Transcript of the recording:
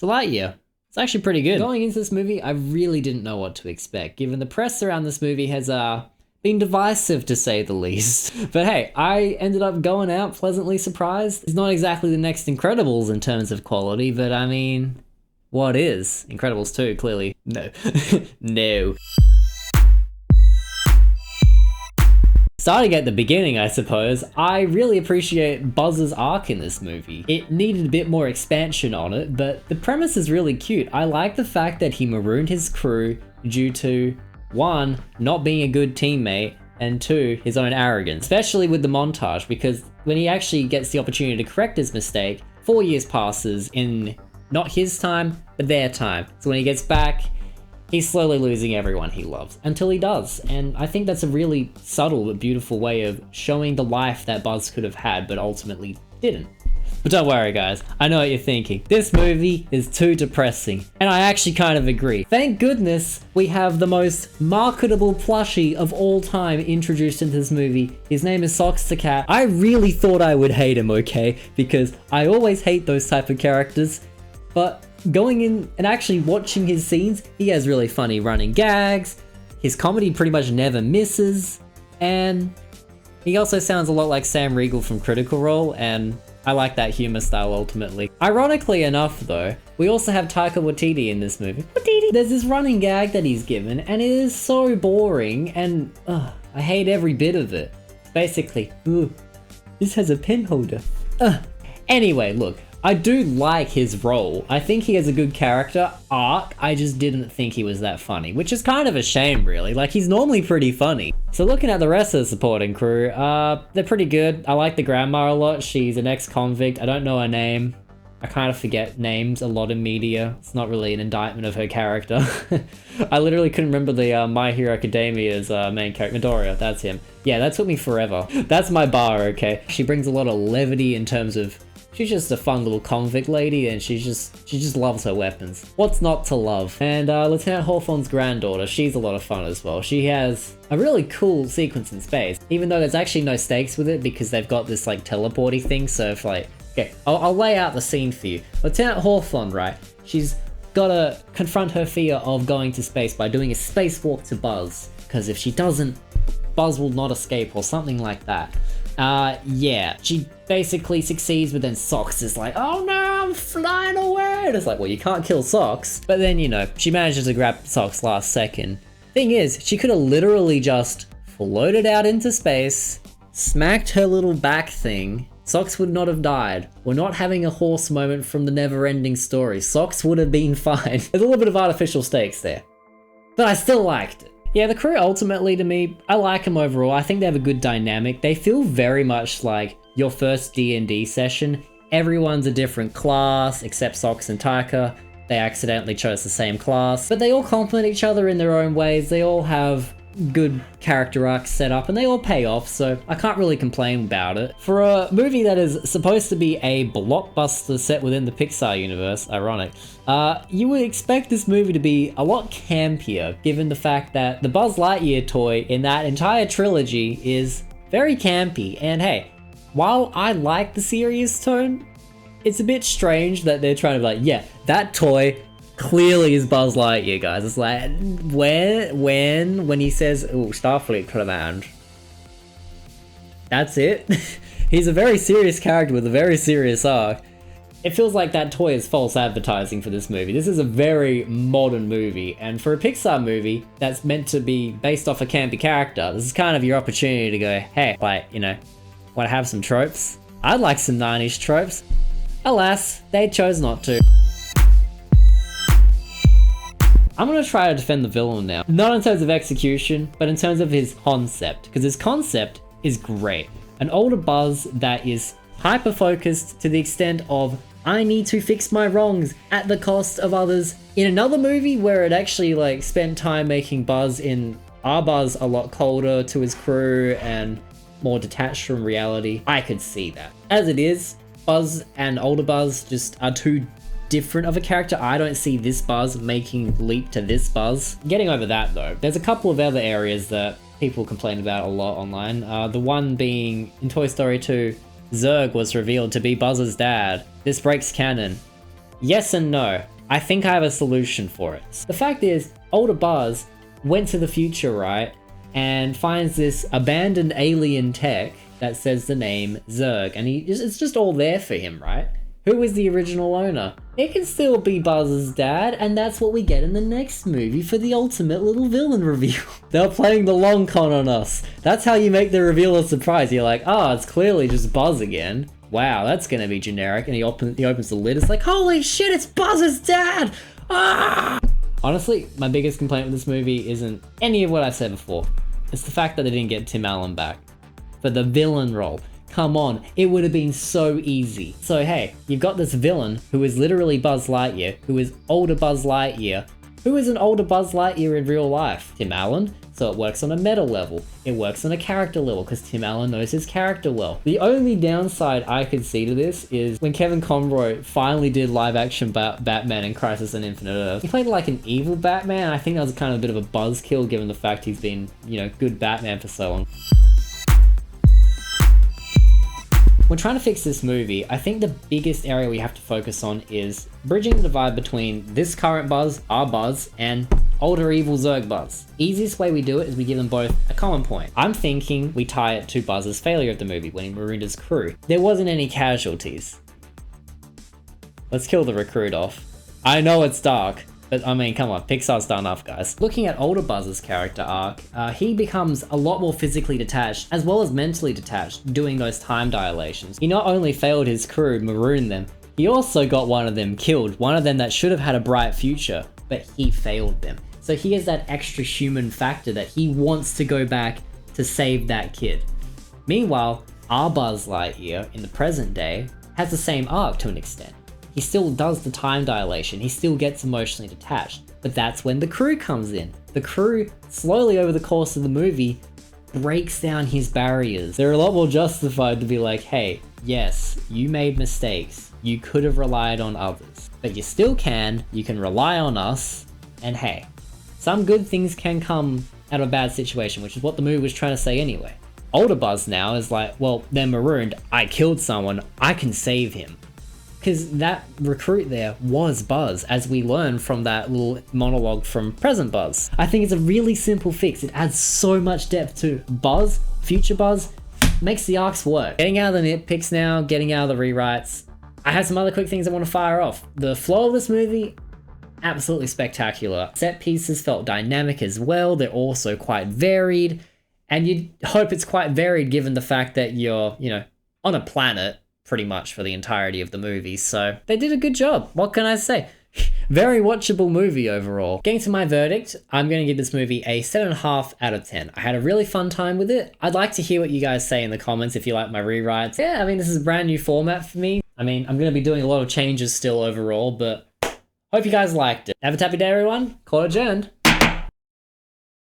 to Lightyear. It's actually pretty good. Going into this movie, I really didn't know what to expect, given the press around this movie has been divisive to say the least. But hey, I ended up going out pleasantly surprised. It's not exactly the next Incredibles in terms of quality, but I mean, what is? Incredibles 2, clearly. No. No. Starting at the beginning, I suppose, I really appreciate Buzz's arc in this movie. It needed a bit more expansion on it, but the premise is really cute. I like the fact that he marooned his crew due to, 1, not being a good teammate, and 2, his own arrogance. Especially with the montage, because when he actually gets the opportunity to correct his mistake, 4 years passes in not his time, but their time. So when he gets back, he's slowly losing everyone he loves, until he does, and I think that's a really subtle but beautiful way of showing the life that Buzz could have had, but ultimately didn't. But don't worry guys, I know what you're thinking. This movie is too depressing, and I actually kind of agree. Thank goodness we have the most marketable plushie of all time introduced into this movie. His name is Socks the Cat. I really thought I would hate him, okay? Because I always hate those type of characters, but going in and actually watching his scenes, he has really funny running gags, his comedy pretty much never misses, and he also sounds a lot like Sam Riegel from Critical Role, and I like that humor style ultimately. Ironically enough though, we also have Taika Waititi in this movie. There's this running gag that he's given, and it is so boring, and I hate every bit of it. Basically, ooh, this has a pen holder. Anyway, look, I do like his role. I think he has a good character arc. I just didn't think he was that funny, which is kind of a shame really. Like, he's normally pretty funny. So looking at the rest of the supporting crew, they're pretty good. I like the grandma a lot. She's an ex-convict. I don't know her name. I kind of forget names a lot in media. It's not really an indictment of her character. I literally couldn't remember the My Hero Academia's main character. Midoriya, that's him. Yeah, that took me forever. That's my bar, okay? She brings a lot of levity in terms of she's just a fun little convict lady, and she just loves her weapons. What's not to love? And Lieutenant Hawthorne's granddaughter, she's a lot of fun as well. She has a really cool sequence in space, even though there's actually no stakes with it because they've got this like teleporty thing. So if like, okay, I'll lay out the scene for you. Lieutenant Hawthorne, right? She's gotta confront her fear of going to space by doing a spacewalk to Buzz, because if she doesn't, Buzz will not escape or something like that. Yeah, she basically succeeds, but then Socks is like, oh no, I'm flying away. And it's like, well, you can't kill Socks. But then, you know, she manages to grab Socks last second. Thing is, she could have literally just floated out into space, smacked her little back thing. Socks would not have died. We're not having a horse moment from the never-ending story. Socks would have been fine. There's a little bit of artificial stakes there, but I still liked it. Yeah, the crew ultimately, to me, I like them overall. I think they have a good dynamic. They feel very much like your first D&D session. Everyone's a different class, except Socks and Taika. They accidentally chose the same class, but they all complement each other in their own ways. They all have good character arcs set up, and they all pay off, so I can't really complain about it. For a movie that is supposed to be a blockbuster set within the Pixar universe, ironic, you would expect this movie to be a lot campier, given the fact that the Buzz Lightyear toy in that entire trilogy is very campy. And hey, while I like the serious tone, it's a bit strange that they're trying to be like, yeah, that toy clearly is Buzz Lightyear, guys. It's like, when he says, ooh, Starfleet Command, that's it. He's a very serious character with a very serious arc. It feels like that toy is false advertising for this movie. This is a very modern movie, and for a Pixar movie that's meant to be based off a campy character, this is kind of your opportunity to go, hey, like, you know, want to have some tropes? I'd like some 90s tropes. Alas, they chose not to. I'm gonna try to defend the villain now. Not in terms of execution, but in terms of his concept, because his concept is great. An older Buzz that is hyper-focused to the extent of, I need to fix my wrongs at the cost of others. In another movie where it actually like spent time making Buzz a lot colder to his crew and more detached from reality, I could see that. As it is, Buzz and older Buzz just are too different of a character. I don't see this Buzz making the leap to this Buzz. Getting over that though, there's a couple of other areas that people complain about a lot online. The one being in Toy Story 2, Zurg was revealed to be Buzz's dad. This breaks canon. Yes and no. I think I have a solution for it. The fact is, older Buzz went to the future, right? And finds this abandoned alien tech that says the name Zurg, and it's just all there for him, right? Who is the original owner? It can still be Buzz's dad, and that's what we get in the next movie for the ultimate little villain reveal. They're playing the long con on us. That's how you make the reveal a surprise. You're like, oh, it's clearly just Buzz again. Wow, that's gonna be generic. And he opens the lid, it's like, holy shit, it's Buzz's dad! Ah! Honestly, my biggest complaint with this movie isn't any of what I said before. It's the fact that they didn't get Tim Allen back for the villain role. Come on, it would have been so easy. So hey, you've got this villain who is literally Buzz Lightyear, who is older Buzz Lightyear, who is an older Buzz Lightyear in real life. Tim Allen, so it works on a meta level. It works on a character level because Tim Allen knows his character well. The only downside I could see to this is when Kevin Conroy finally did live action Batman in Crisis on Infinite Earths. He played like an evil Batman. I think that was kind of a bit of a buzzkill given the fact he's been, good Batman for so long. When trying to fix this movie, I think the biggest area we have to focus on is bridging the divide between this current Buzz, our Buzz, and older evil Zurg Buzz. Easiest way we do it is we give them both a common point. I'm thinking we tie it to Buzz's failure of the movie when he marooned his crew. There wasn't any casualties. Let's kill the recruit off. I know it's dark, but I mean, come on, Pixar's done enough, guys. Looking at older Buzz's character arc, he becomes a lot more physically detached, as well as mentally detached, doing those time dilations. He not only failed his crew, marooned them, he also got one of them killed, one of them that should have had a bright future, but he failed them. So he has that extra human factor that he wants to go back to save that kid. Meanwhile, our Buzz Lightyear, in the present day, has the same arc to an extent. He still does the time dilation, he still gets emotionally detached, but that's when the crew comes in. The crew, slowly over the course of the movie, breaks down his barriers. They're a lot more justified to be like, hey, yes, you made mistakes, you could have relied on others, but you still can, you can rely on us, and hey, some good things can come out of a bad situation, which is what the movie was trying to say anyway. Older Buzz now is like, well, they're marooned, I killed someone, I can save him. Because that recruit there was Buzz, as we learn from that little monologue from present Buzz. I think it's a really simple fix. It adds so much depth to Buzz, future Buzz, makes the arcs work. Getting out of the nitpicks now, getting out of the rewrites. I have some other quick things I want to fire off. The flow of this movie, absolutely spectacular. Set pieces felt dynamic as well. They're also quite varied. And you'd hope it's quite varied given the fact that you're, on a planet pretty much for the entirety of the movie, so they did a good job. What can I say? Very watchable movie overall. Getting to my verdict, I'm going to give this movie a 7.5 out of 10. I had a really fun time with it. I'd like to hear what you guys say in the comments if you like my rewrites. Yeah, I mean, this is a brand new format for me. I mean, I'm going to be doing a lot of changes still overall, but hope you guys liked it. Have a happy day, everyone. Call adjourned.